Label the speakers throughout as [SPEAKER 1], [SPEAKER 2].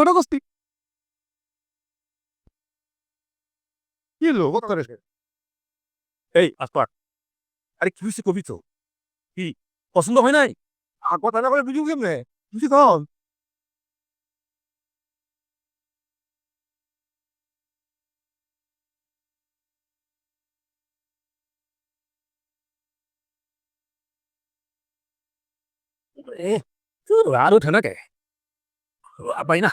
[SPEAKER 1] কটা কস্তি কি হলো কত করে এই আসপার আরে কি হয়েছে কবি তো কি পছন্দ হয় নাই আর কথা না বলে বুঝু কেমনে বুঝি কম এ আর ওঠে না কে পাই না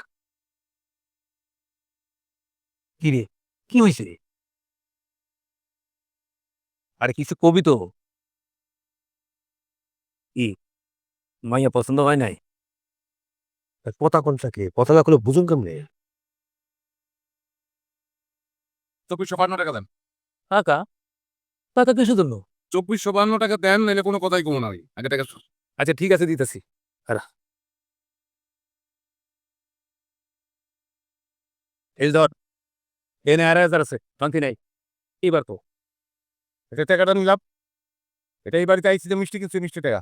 [SPEAKER 1] কি রে কি হয়েছে আরে কিছু কবি তো কি মাইয়া পছন্দ হয় নাই কথা কোন থাকে কথা না করলে বুঝুন কেমনে
[SPEAKER 2] 2452 টাকা দেন।
[SPEAKER 1] টাকা টাকা কিসের জন্য
[SPEAKER 2] 2452 টাকা দেন, নাইলে কোনো কথাই কমো না আমি। আগে টাকা
[SPEAKER 1] আচ্ছা ঠিক আছে দিতেছি এই ধর এনে 2,500 আছে শান্তি নাই এবার তো এটা টাকাটা নিলাম এটা এই বাড়িতে আইসি যে মিষ্টি কিছু মিষ্টি টাকা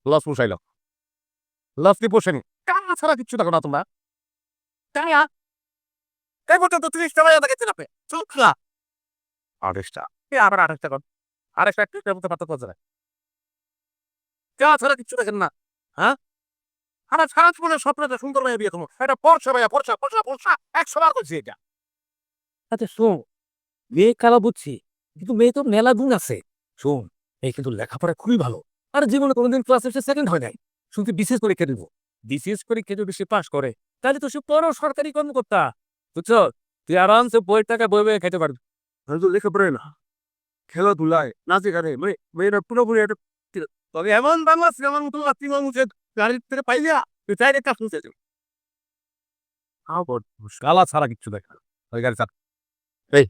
[SPEAKER 1] লস পোষাইল লস কি পোষেনি টাকা ছাড়া কিচ্ছু দেখো না তোমরা টাকা এই পর্যন্ত 30 টাকা দেখেছি না চুপ খা আড়াইশটা এ আবার 28 টাকা আড়াইশটা একটার মধ্যে পার্থক্য আছে না টাকা ছাড়া কিচ্ছু দেখেন না হ্যাঁ আমার সারা জীবনের স্বপ্নটা সুন্দর ভাইয়া বিয়ে তোমার এটা পরশা ভাইয়া পরশা পরশা পরশা 100 বার করছি এটা আচ্ছা শোন মেয়ে কালা বুঝছি কিন্তু মেয়ে তো মেলা গুণ আছে শোন এই কিন্তু লেখাপড়া খুবই ভালো আর জীবনে কোনোদিন ক্লাস এসে সেকেন্ড হয় নাই শুনছি বিশেষ পরীক্ষা দিব বিশেষ পরীক্ষা যদি সে পাশ করে তাহলে তো সে বড় সরকারি কর্মকর্তা বুঝছো তুই আরামসে বইয়ের টাকা বই বই খাইতে পারবি তো লেখাপড়ে না খেলাধুলায় নাচে গানে মেয়েরা পুরোপুরি একটা তবে এমন বাংলা সিনেমার মতো আত্মীয় মুখে গাড়ির থেকে পাইলিয়া তুই চাইলে কাজ শুনতে কালা ছাড়া কিচ্ছু দেখা ওই গাড়ি চাপ এই